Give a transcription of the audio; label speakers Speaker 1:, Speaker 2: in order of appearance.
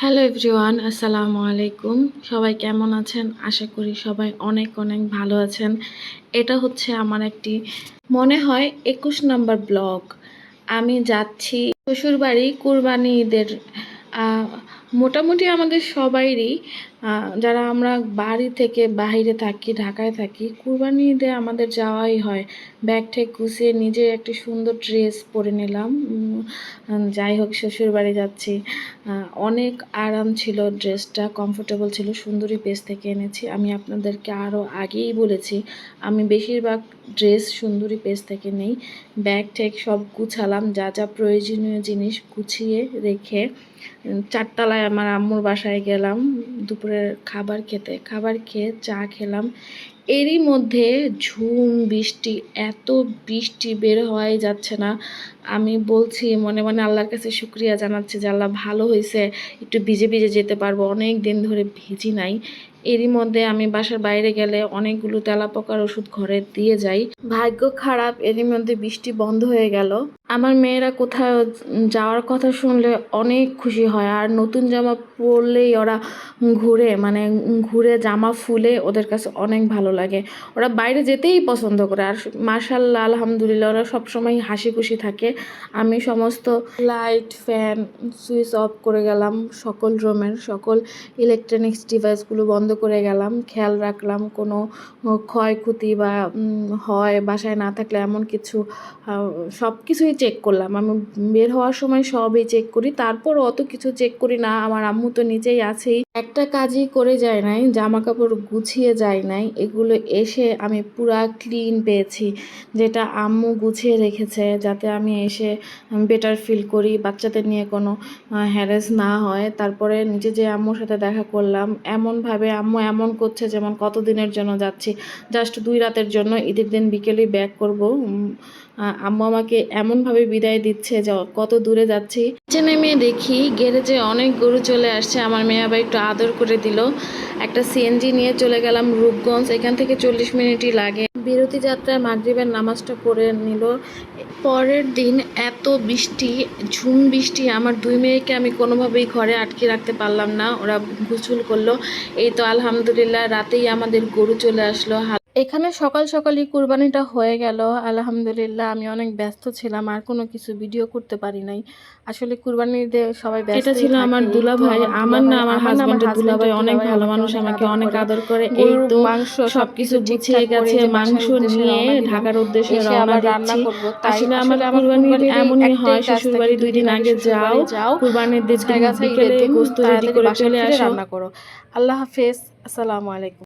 Speaker 1: Hello everyone, আসসালামু আলাইকুম। সবাই কেমন আছেন? আশা করি সবাই অনেক অনেক ভালো আছেন। এটা হচ্ছে আমার একটি মনে হয় 21 নম্বর ব্লগ। আমি যাচ্ছি শ্বশুরবাড়ি কুরবানি ঈদের। মোটামুটি আমাদের সবাইরই যারা আমরা বাড়ি থেকে বাইরে থাকি, ঢাকায় থাকি, কুরবানি ঈদে আমাদের যাওয়াই হয়। ব্যাগ ঠ্যাগ গুছিয়ে নিজে একটি সুন্দর ড্রেস পরে নিলাম। যাই হোক, শ্বশুরবাড়ি যাচ্ছি। অনেক আরাম ছিল, ড্রেসটা কমফোর্টেবল ছিল, সুন্দরী পেজ থেকে এনেছি। আমি আপনাদেরকে আরও আগেই বলেছি আমি বেশিরভাগ ড্রেস সুন্দরী পেজ থেকে নেই। ব্যাগ ঠ্যাগ সব গুছালাম, যা যা প্রয়োজনীয় জিনিস গুছিয়ে রেখে 4তলায় আমার আম্মুর বাসায় গেলাম দুপুরের খাবার খেয়ে চা খেলাম। এরই মধ্যে ঝুম বৃষ্টি, এত বৃষ্টি বের হওয়াই যাচ্ছে না। আমি বলছি মনে মনে আল্লাহর কাছে শুকরিয়া জানাচ্ছি যে আল্লাহ ভালো হয়েছে, একটু ভিজে ভিজে যেতে পারবো, অনেক দিন ধরে ভিজি নাই। এরই মধ্যে আমি বাসার বাইরে গেলে অনেকগুলো তেলাপোকার ওষুধ ঘরে দিয়ে যাই। ভাগ্য খারাপ, এরই মধ্যে বৃষ্টি বন্ধ হয়ে গেল। আমার মেয়েরা কোথাও যাওয়ার কথা শুনলে অনেক খুশি হয়, আর নতুন জামা পরলেই ওরা ঘুরে জামা ফুলে ওদের কাছে অনেক ভালো লাগে। ওরা বাইরে যেতেই পছন্দ করে, আর মাশাআল্লাহ আলহামদুলিল্লাহ ওরা সবসময় হাসি খুশি থাকে। আমি সমস্ত লাইট ফ্যান সুইচ অফ করে গেলাম, সকল রুমের সকল ইলেকট্রনিক্স ডিভাইসগুলো বন্ধ করে গেলাম। খেয়াল রাখলাম কোনো ক্ষয়ক্ষতি বা হয় বাসায় না থাকলে এমন কিছু, সব কিছুই চেক করলাম। আমি বের হওয়ার সময় সবই চেক করি, তারপর অত কিছু চেক করি না। আমার আম্মু তো নিচেই আছেই, একটা কাজই করে যায় নাই, জামা কাপড় গুছিয়ে যায় নাই। এগুলো এসে আমি পুরা ক্লিন পেয়েছি, যেটা আম্মু গুছিয়ে রেখেছে যাতে আমি এসে বেটার ফিল করি, বাচ্চাদের নিয়ে কোনো হ্যারেস না হয়। তারপরে নিজে যে আম্মুর সাথে দেখা করলাম, এমনভাবে আম্মু এমন করছে যেমন কতদিনের জন্য যাচ্ছি, জাস্ট 2 রাতের জন্য, ঈদের দিন বিকেলেই ব্যাক করব। আম্মু আমাকে এমনভাবে বিদায় দিচ্ছে যে কত দূরে যাচ্ছি। নিচে নেমে দেখি গ্যারেজে অনেক গরু চলে আসছে। আমার মেয়ে আবার একটু আদর করে দিল। একটা সিএনজি নিয়ে চলে গেলাম রূপগঞ্জ, এখান থেকে 40 মিনিটই লাগে। বিরতি যাত্রায় মাগরিবের নামাজটা পড়ে নিল। পরের দিন এত বৃষ্টি, ঝুম বৃষ্টি, আমার 2 মেয়েকে আমি কোনোভাবেই ঘরে আটকে রাখতে পারলাম না, ওরা গোসল করলো। এই তো আলহামদুলিল্লাহ রাতেই আমাদের গরু চলে আসলো। এখানে সকাল সকালই কুরবানিটা হয়ে গেল আলহামদুলিল্লাহ। আমি অনেক ব্যস্ত ছিলাম, আর কোনো কিছু ভিডিও করতে পারি নাই। আসলে কুরবানিতে সবাই ব্যস্ত। এটা ছিল আমার দুলাভাই, আমার না আমার হাজবেন্ডের দুলাভাই, অনেক ভালো মানুষ, আমাকে অনেক আদর করে। এই তো মাংস সবকিছু গুছিয়ে গেছে, মাংস নিয়ে ঢাকার উদ্দেশ্যে রওনা দিচ্ছি। আসলে আমার কুরবানির এমনই হয়, শ্বশুরবাড়ি 2 দিন আগে যাও, কুরবানির দিন বিকেলে গোশত রেডি করে চলে আসো। রান্না করো। আল্লাহ হাফেজ, আসসালামু আলাইকুম।